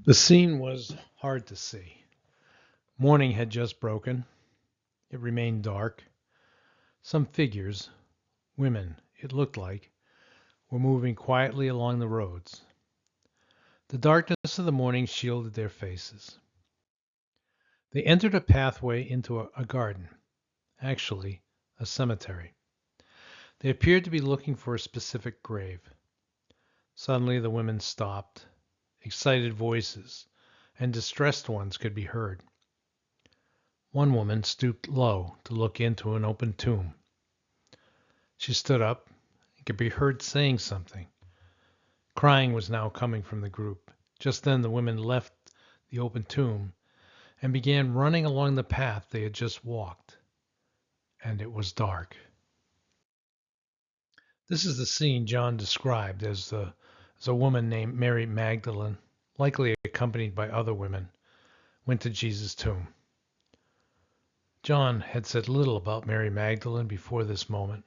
The scene was hard to see. Morning had just broken. It remained dark. Some figures, women it looked like, were moving quietly along the roads. The darkness of the morning shielded their faces. They entered a pathway into a garden, actually, a cemetery. They appeared to be looking for a specific grave. Suddenly the women stopped. Excited voices and distressed ones could be heard. One woman stooped low to look into an open tomb. She stood up and could be heard saying something. Crying was now coming from the group. Just then the women left the open tomb and began running along the path they had just walked. And it was dark. This is the scene John described as a woman named Mary Magdalene, likely accompanied by other women, went to Jesus' tomb. John had said little about Mary Magdalene before this moment.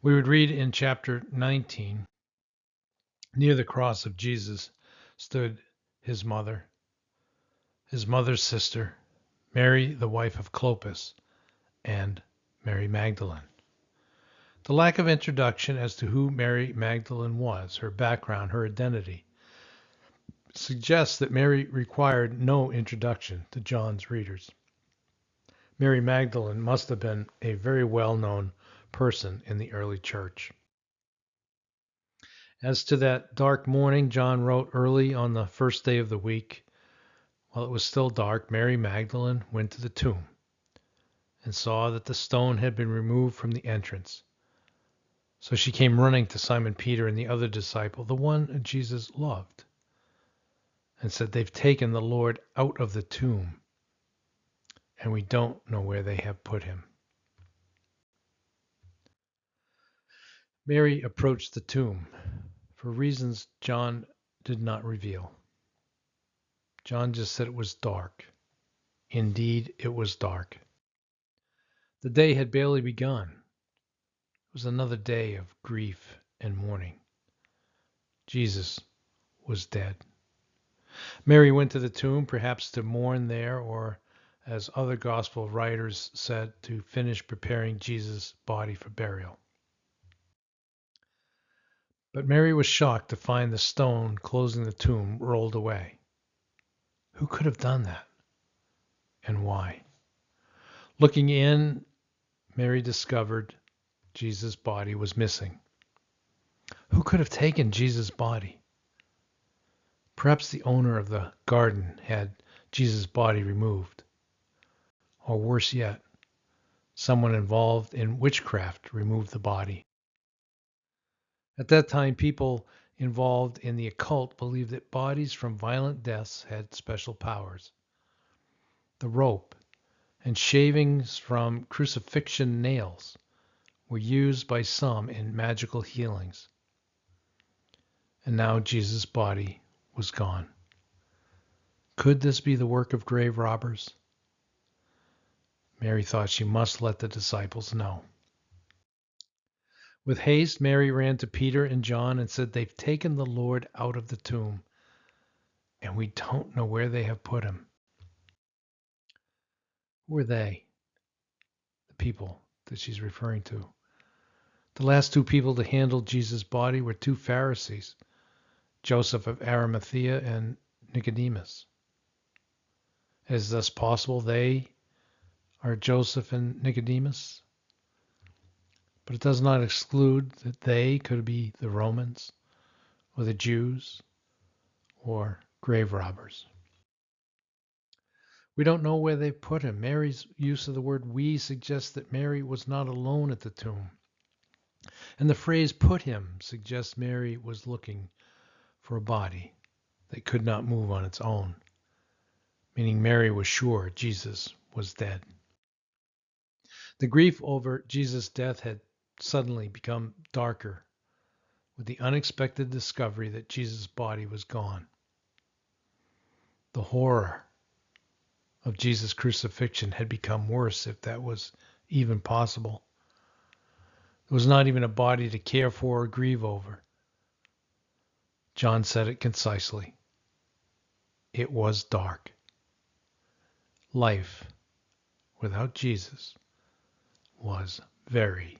We would read in chapter 19, near the cross of Jesus stood his mother's sister, Mary, the wife of Clopas, and Mary Magdalene. The lack of introduction as to who Mary Magdalene was, her background, her identity, suggests that Mary required no introduction to John's readers. Mary Magdalene must have been a very well-known person in the early church. As to that dark morning, John wrote early on the first day of the week, while it was still dark, Mary Magdalene went to the tomb and saw that the stone had been removed from the entrance. So she came running to Simon Peter and the other disciple, the one Jesus loved, and said, "They've taken the Lord out of the tomb, and we don't know where they have put him." Mary approached the tomb for reasons John did not reveal. John just said it was dark. Indeed, it was dark. The day had barely begun. It was another day of grief and mourning. Jesus was dead. Mary went to the tomb, perhaps to mourn there, or, as other gospel writers said, to finish preparing Jesus' body for burial. But Mary was shocked to find the stone closing the tomb rolled away. Who could have done that? And why? Looking in, Mary discovered Jesus' body was missing. Who could have taken Jesus' body? Perhaps the owner of the garden had Jesus' body removed. Or worse yet, someone involved in witchcraft removed the body. At that time, people involved in the occult believed that bodies from violent deaths had special powers. The rope and shavings from crucifixion nails were used by some in magical healings. And now Jesus' body was gone. Could this be the work of grave robbers? Mary thought she must let the disciples know. With haste, Mary ran to Peter and John and said, "They've taken the Lord out of the tomb, and we don't know where they have put him." Who were they? The people that she's referring to. The last two people to handle Jesus' body were two Pharisees, Joseph of Arimathea and Nicodemus. Is this possible they are Joseph and Nicodemus? But it does not exclude that they could be the Romans or the Jews or grave robbers. We don't know where they put him. Mary's use of the word "we" suggests that Mary was not alone at the tomb. And the phrase "put him" suggests Mary was looking for a body that could not move on its own, meaning Mary was sure Jesus was dead. The grief over Jesus' death had suddenly become darker with the unexpected discovery that Jesus' body was gone. The horror of Jesus' crucifixion had become worse, if that was even possible. There was not even a body to care for or grieve over. John said it concisely. It was dark. Life without Jesus was very